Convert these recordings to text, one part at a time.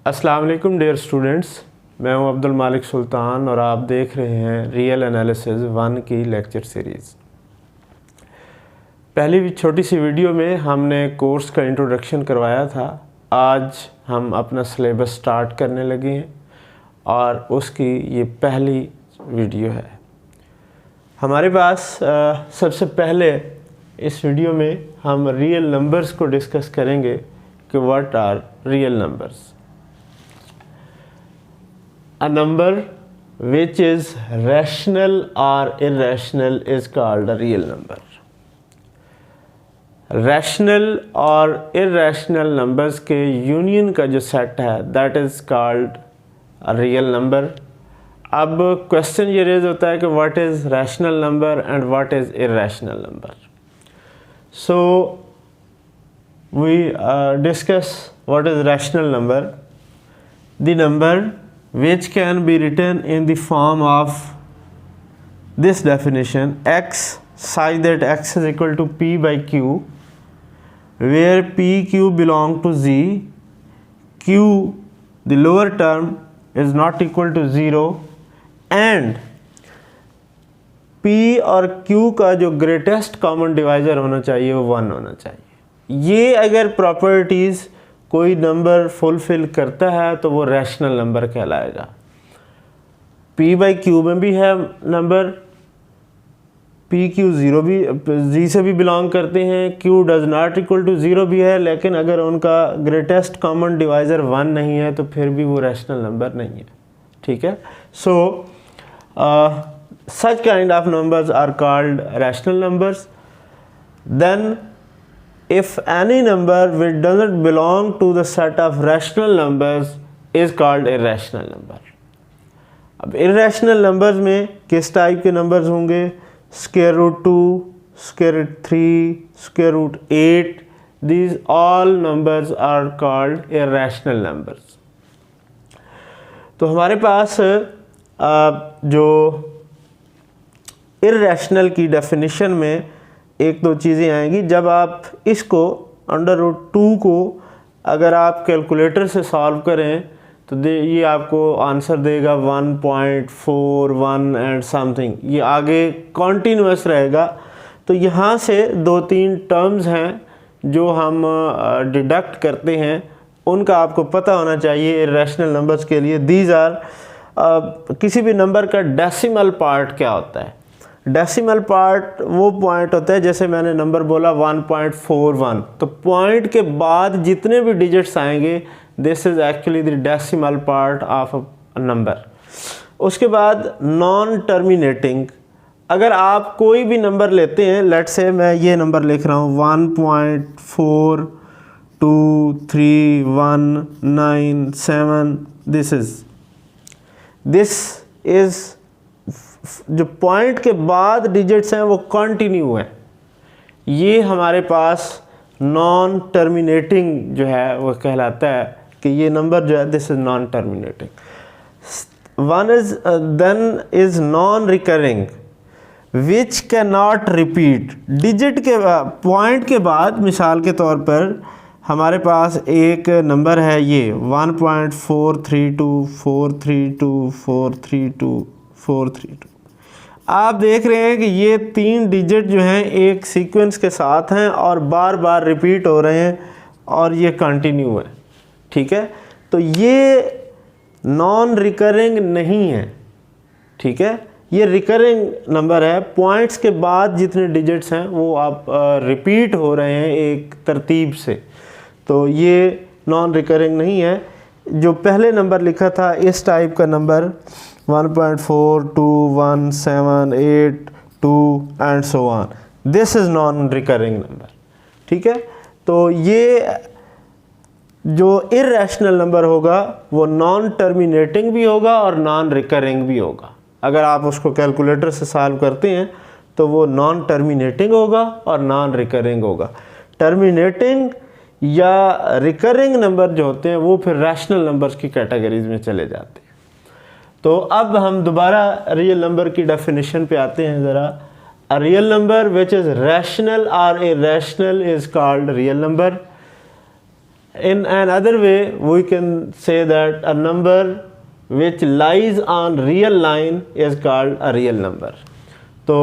अस्सलाम वालेकुम dear students, मैं हूं अब्दुल मालिक सुल्तान और आप देख रहे हैं रियल एनालिसिस 1 की लेक्चर सीरीज़। पहली छोटी सी वीडियो में हमने कोर्स का इंट्रोडक्शन करवाया था। आज हम अपना सिलेबस स्टार्ट करने लगे हैं और उसकी ये पहली वीडियो है। हमारे पास सबसे पहले इस वीडियो में हम रियल नंबर्स को डिस्कस करेंगे कि what are real numbers. A number which is rational or irrational is called a real number. Rational और इरेशनल नंबर्स के यूनियन का जो सेट है that is called a real number. अब क्वेश्चन ये रेज होता है कि what is rational number and what is irrational number. So we discuss what is rational number, the number which can be written in the form of this definition: x such that x is equal to p by q, where p q belong to z, q the lower term is not equal to 0 and p और q का जो greatest common divisor होना चाहिए वो 1 होना चाहिए। ये अगर प्रॉपर्टीज़ कोई नंबर फुलफ़िल करता है तो वो रैशनल नंबर कहलाएगा। p बाई क्यू में भी है नंबर, p q 0 भी z से भी बिलोंग करते हैं, q does not equal to 0 भी है, लेकिन अगर उनका ग्रेटेस्ट कॉमन डिवाइज़र 1 नहीं है तो फिर भी वो रैशनल नंबर नहीं है। ठीक है, सो such kind of numbers are called rational numbers. Then if any number which doesn't belong to the set of rational numbers is called irrational number. अब irrational numbers में किस टाइप के numbers होंगे? square root 2, square root 3, square root 8, these all numbers are called irrational numbers. तो हमारे पास जो irrational की definition में एक दो चीज़ें आएंगी। जब आप इसको अंडर रूट 2 को अगर आप कैलकुलेटर से सॉल्व करें तो ये आपको आंसर देगा 1.41 एंड समथिंग, ये आगे कॉन्टीन्यूस रहेगा। तो यहाँ से 2-3 टर्म्स हैं जो हम डिडक्ट करते हैं, उनका आपको पता होना चाहिए इरेशनल नंबर्स के लिए। दीज आर किसी भी नंबर का डेसिमल पार्ट क्या होता है। डेसिमल पार्ट वो पॉइंट होता है, जैसे मैंने नंबर बोला 1.41, तो पॉइंट के बाद जितने भी डिजिट्स आएंगे this is actually the decimal part of a number. उसके बाद नॉन टर्मिनेटिंग, अगर आप कोई भी नंबर लेते हैं, लेट्स से मैं ये नंबर लिख रहा हूँ 1.4231997, दिस इज़ जो पॉइंट के बाद डिजिट्स हैं वो कंटिन्यू है। ये हमारे पास नॉन टर्मिनेटिंग जो है वो कहलाता है कि ये नंबर जो है this is non terminating. One is then is non recurring which can not repeat. Digit के पॉइंट के बाद मिसाल के तौर पर हमारे पास एक नंबर है ये 1.432432432432। आप देख रहे हैं कि ये 3 डिजिट जो हैं एक सीक्वेंस के साथ हैं और बार बार रिपीट हो रहे हैं और ये कंटिन्यू है। ठीक है, तो ये नॉन रिकरिंग नहीं है। ठीक है, ये रिकरिंग नंबर है। पॉइंट्स के बाद जितने डिजिट्स हैं वो आप रिपीट हो रहे हैं एक तरतीब से, तो ये नॉन रिकरिंग नहीं है। जो पहले नंबर लिखा था इस टाइप का number 1.421782 and so on, this is non recurring number. ठीक है, तो ये जो इरेशनल नंबर होगा वो नॉन टर्मिनेटिंग भी होगा और नॉन रिकरिंग भी होगा। अगर आप उसको कैलकुलेटर से सॉल्व करते हैं तो वो नॉन टर्मिनेटिंग होगा और नॉन रिकरिंग होगा। टर्मिनेटिंग या रिकरिंग नंबर जो होते हैं वो फिर रैशनल नंबर्स की कैटेगरीज में चले जाते हैं। तो अब हम दोबारा रियल नंबर की डेफिनेशन पे आते हैं ज़रा। A real number which is rational और irrational is called real number. In another way we can say that a number which lies on real line is called a real number. तो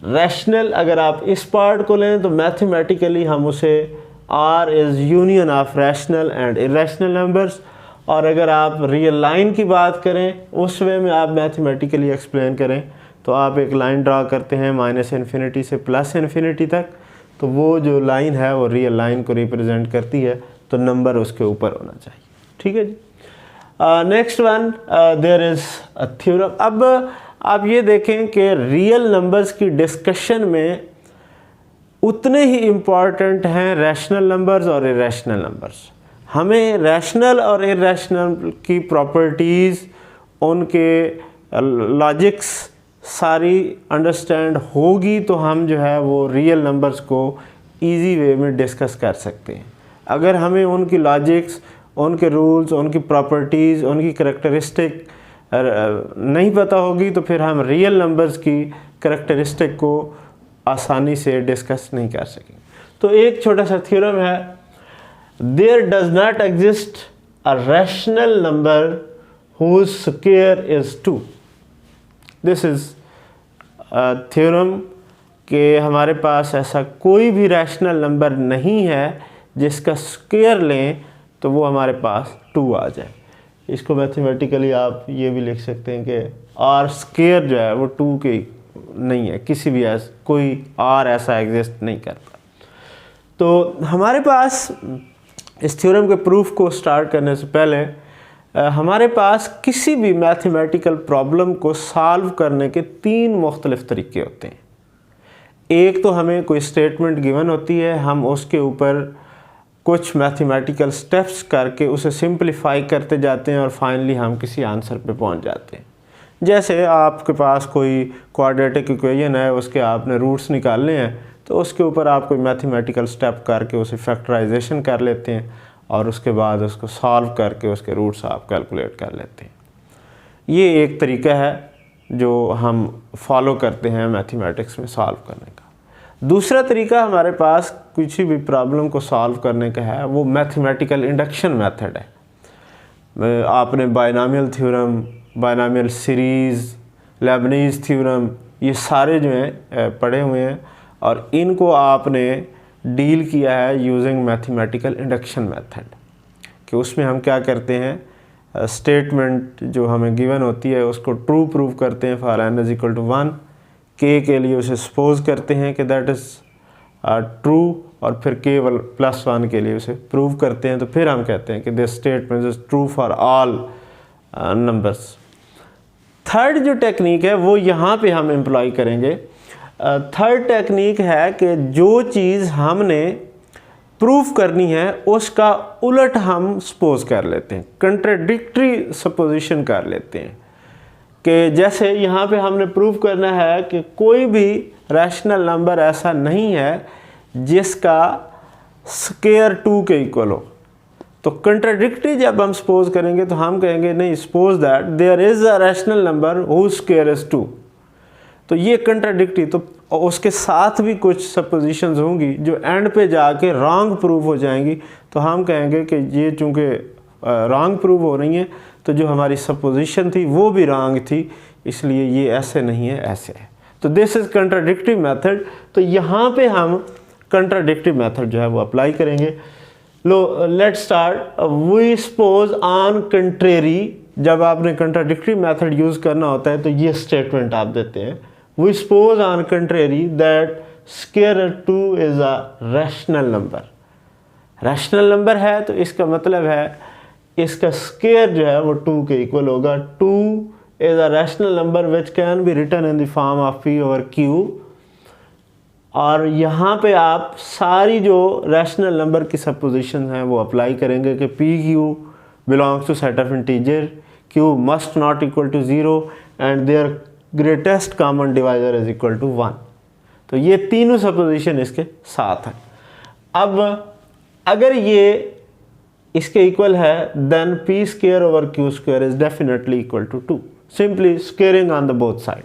rational अगर आप इस part को लें तो mathematically हम उसे R is union of rational and irrational numbers, और अगर आप रियल लाइन की बात करें उस वे में आप मैथमेटिकली एक्सप्लेन करें तो आप एक लाइन ड्रा करते हैं -इन्फिनिटी से +इन्फिनिटी तक, तो वो जो लाइन है वो रियल लाइन को रिप्रेजेंट करती है, तो नंबर उसके ऊपर होना चाहिए। ठीक है जी। Next one, there is a theorem. अब आप ये देखें कि रियल नंबर्स की डिस्कशन में उतने ही इम्पॉर्टेंट हैं रैशनल नंबर्स और इरेशनल नंबर्स। हमें रैशनल और इरेशनल की प्रॉपर्टीज़, उनके लॉजिक्स सारी अंडरस्टैंड होगी तो हम जो है वो रियल नंबर्स को इजी वे में डिस्कस कर सकते हैं। अगर हमें उनकी लॉजिक्स, उनके रूल्स, उनकी प्रॉपर्टीज़, उनकी करैक्टरिस्टिक नहीं पता होगी तो फिर हम रियल नंबर्स की करैक्टरिस्टिक को आसानी से डिस्कस नहीं कर सकेंगे। तो एक छोटा सा थ्योरम है, there does not exist a rational number whose square is 2। This is theorem कि हमारे पास ऐसा कोई भी रैशनल नंबर नहीं है जिसका स्क्वायर लें तो वो हमारे पास 2 आ जाए। इसको मैथमेटिकली आप ये भी लिख सकते हैं कि आर स्क्वायर जो है वो 2 के नहीं है, किसी भी कोई आर ऐसा एग्जिस्ट नहीं करता। तो हमारे पास इस थ्योरम के प्रूफ को स्टार्ट करने से पहले हमारे पास किसी भी मैथमेटिकल प्रॉब्लम को सॉल्व करने के 3 मुख्तलिफ तरीके होते हैं। एक तो हमें कोई स्टेटमेंट गिवन होती है, हम उसके ऊपर कुछ मैथमेटिकल स्टेप्स करके उसे सिंपलीफाई करते जाते हैं और फाइनली हम किसी आंसर पे पहुंच जाते हैं। जैसे आपके पास कोई क्वाड्रेटिक इक्वेशन है, उसके आपने रूट्स निकालने हैं तो उसके ऊपर आप कोई मैथमेटिकल स्टेप करके उसे फैक्टराइजेशन कर लेते हैं और उसके बाद उसको सॉल्व करके उसके रूट्स आप कैलकुलेट कर लेते हैं। ये एक तरीका है जो हम फॉलो करते हैं मैथमेटिक्स में सॉल्व करने का। दूसरा तरीका हमारे पास किसी भी प्रॉब्लम को सॉल्व करने का है, वो मैथमेटिकल इंडक्शन मेथड है। आपने binomial theorem, binomial series, Leibniz theorem, ये सारे जो हैं पढ़े हुए हैं और इनको आपने डील किया है यूजिंग मैथमेटिकल इंडक्शन मेथड। कि उसमें हम क्या करते हैं, स्टेटमेंट जो हमें गिवन होती है उसको ट्रू प्रूव करते हैं फॉर n = 1, k के लिए उसे सपोज करते हैं कि दैट इज़ ट्रू और फिर k +1 के लिए उसे प्रूव करते हैं, तो फिर हम कहते हैं कि this statement is true for all numbers. Third जो टेक्निक है वो यहाँ पे हम एम्प्लॉय करेंगे। थर्ड टेक्निक है कि जो चीज़ हमने प्रूफ करनी है उसका उलट हम सपोज कर लेते हैं, कंट्राडिक्टरी सपोजिशन कर लेते हैं। कि जैसे यहाँ पे हमने प्रूफ करना है कि कोई भी रैशनल नंबर ऐसा नहीं है जिसका स्क्वायर 2 के इक्वल हो, तो कंट्राडिक्टरी जब हम सपोज करेंगे तो हम कहेंगे नहीं, suppose that there is a rational number whose square is 2। तो ये कंट्राडिक्टरी, तो उसके साथ भी कुछ सपोजिशंस होंगी जो एंड पे जाके रॉन्ग प्रूव हो जाएंगी, तो हम कहेंगे कि ये चूँकि रॉन्ग प्रूव हो रही हैं तो जो हमारी सपोजिशन थी वो भी रॉन्ग थी, इसलिए ये ऐसे नहीं है, ऐसे है। तो दिस इज़ कंट्राडिक्टरी मेथड। तो यहाँ पे हम कंट्राडिक्टरी मेथड जो है वो अप्लाई करेंगे। लो let's start. We suppose on contrary, जब आपने कंट्राडिक्टरी मेथड यूज़ करना होता है तो ये स्टेटमेंट आप देते हैं, we suppose on contrary that square 2 is a rational number. Rational number है तो इसका मतलब है इसका स्क्वायर जो है वो 2 के इक्वल होगा। 2 is a rational number which can be written in the form of p/q। और यहाँ पे आप सारी जो रैशनल नंबर की सपोजिशन हैं वो अप्लाई करेंगे कि p/q belongs to set of integer, q must not equal to 0 and their greatest common divisor is equal to 1। तो ये तीनों सपोजिशन इसके साथ हैं। अब अगर ये इसके इक्वल है then p²/q² is definitely equal to 2, simply squaring on the both side.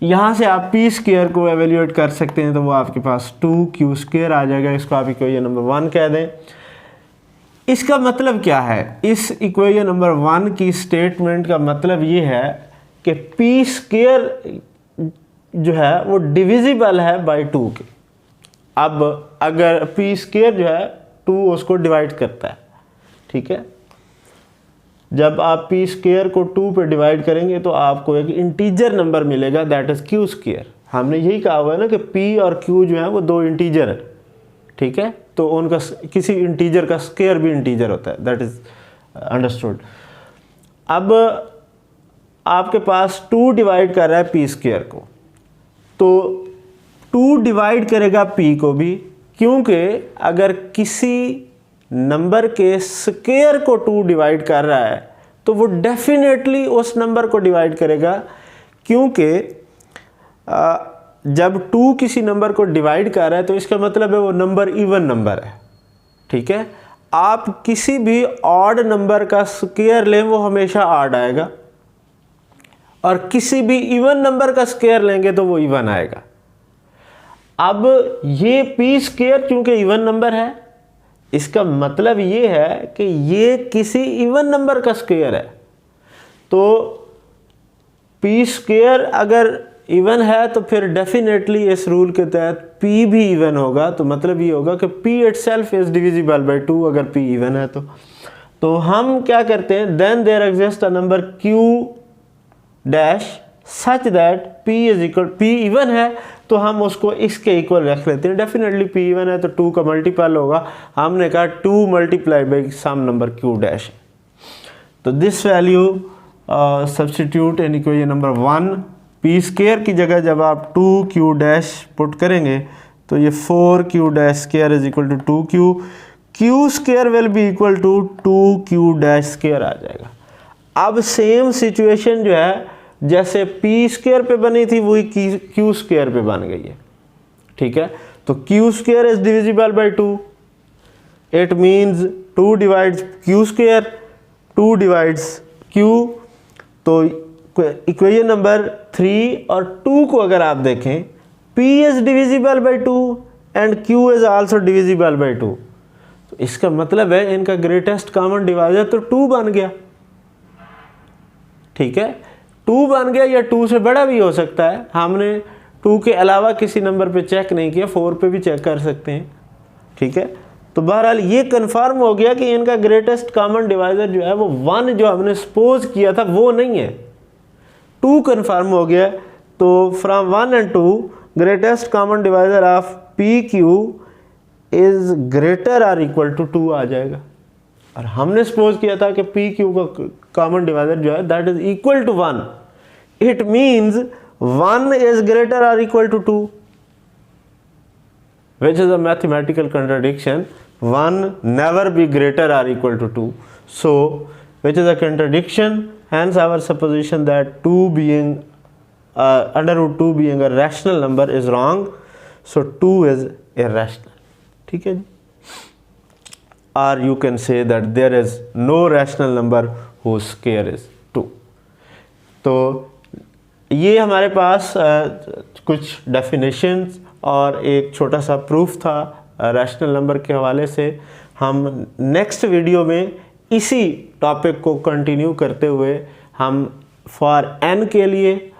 यहाँ से आप p² को एवेल्यूएट कर सकते हैं तो वो आपके पास 2q² आ जाएगा। इसको आप इक्वेशन नंबर 1 कह दें। इसका मतलब क्या है, इस इक्वेशन नंबर 1 की स्टेटमेंट का मतलब ये है कि पी स्क्वायर जो है वो डिविजिबल है बाय 2 के। अब अगर पी स्क्वायर जो है 2 उसको डिवाइड करता है, ठीक है, जब आप पी स्क्वायर को 2 पे डिवाइड करेंगे तो आपको एक इंटीजर नंबर मिलेगा, दैट इज क्यू स्क्वायर। हमने यही कहा हुआ है ना कि पी और क्यू जो है वो 2 इंटीजर है, ठीक है, तो उनका किसी इंटीजर का स्क्वायर भी इंटीजर होता है, दैट इज अंडरस्टूड। अब आपके पास 2 डिवाइड कर रहा है पी स्क्वायर को, तो 2 डिवाइड करेगा पी को भी, क्योंकि अगर किसी नंबर के स्क्वायर को 2 डिवाइड कर रहा है तो वो डेफिनेटली उस नंबर को डिवाइड करेगा, क्योंकि जब 2 किसी नंबर को डिवाइड कर रहा है तो इसका मतलब है वो नंबर इवन नंबर है, ठीक है। आप किसी भी ऑड नंबर का स्क्वायर लें वो हमेशा ऑड आएगा, और किसी भी इवन नंबर का स्क्वायर लेंगे तो वो इवन आएगा। अब ये पी स्क्वायर चूंकि इवन नंबर है, इसका मतलब ये है कि ये किसी इवन नंबर का स्क्वायर है, तो पी स्क्वायर अगर इवन है तो फिर डेफिनेटली इस रूल के तहत पी भी इवन होगा। तो मतलब ये होगा कि P itself is divisible by 2 अगर पी इवन है तो हम क्या करते हैं, then there exist a number q dash such that p is equal, p even है तो हम उसको इसके इक्वल रख लेते हैं। डेफिनेटली p इवन है तो 2 का मल्टीपल होगा, हमने कहा 2 multiply by some number q dash. तो this value substitute in equation number 1, p square की जगह जब आप 2q डैश पुट करेंगे तो ये 4q dash square is equal to 2q, q square will be equal to 2q dash square आ जाएगा। अब सेम सिचुएशन जो है जैसे पी स्क्वायर पे बनी थी वही क्यू स्क्वायर पे बन गई है, ठीक है। तो Q square is divisible by 2, it means 2 divides Q square, 2 divides Q. तो इक्वेशन नंबर 3 और 2 को अगर आप देखें, p is divisible by 2 and q is also divisible by 2, तो इसका मतलब है इनका ग्रेटेस्ट कॉमन डिवाइजर तो 2 बन गया, ठीक है। 2 बन गया या 2 से बड़ा भी हो सकता है, हमने 2 के अलावा किसी नंबर पे चेक नहीं किया, 4 पे भी चेक कर सकते हैं, ठीक है। तो बहरहाल ये कंफर्म हो गया कि इनका ग्रेटेस्ट कॉमन डिवाइजर जो है वो 1 जो हमने सपोज किया था वो नहीं है, 2 कंफर्म हो गया। तो from 1 and 2 greatest common divisor of p q is greater or equal to 2 आ जाएगा, और हमने सपोज किया था कि पी क्यू का कॉमन डिवाइजर जो है that is equal to 1, it means 1 is greater or equal to 2, which is a mathematical contradiction. 1 never be greater or equal to 2, so which is a contradiction, hence our supposition that 2 being under root 2 being a rational number is wrong, so 2 is irrational, ठीक है जी। or you can say that there is no rational number whose square is 2। तो ये हमारे पास कुछ definitions और एक छोटा सा प्रूफ था रैशनल नंबर के हवाले से। हम नेक्स्ट वीडियो में इसी टॉपिक को कंटिन्यू करते हुए हम फॉर n के लिए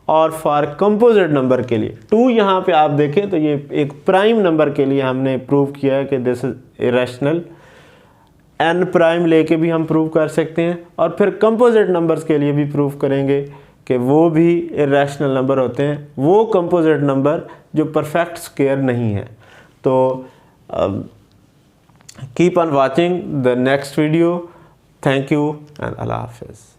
और फॉर कंपोजिट नंबर के लिए 2 यहाँ पे आप देखें तो ये एक प्राइम नंबर के लिए हमने प्रूव किया है कि this is irrational, n prime लेके भी हम प्रूव कर सकते हैं, और फिर कंपोजिट नंबर्स के लिए भी प्रूव करेंगे कि वो भी इरेशनल नंबर होते हैं, वो कंपोजिट नंबर जो परफेक्ट स्क्वायर नहीं है। तो keep on watching the next video. Thank you and अल्लाह हाफिज़।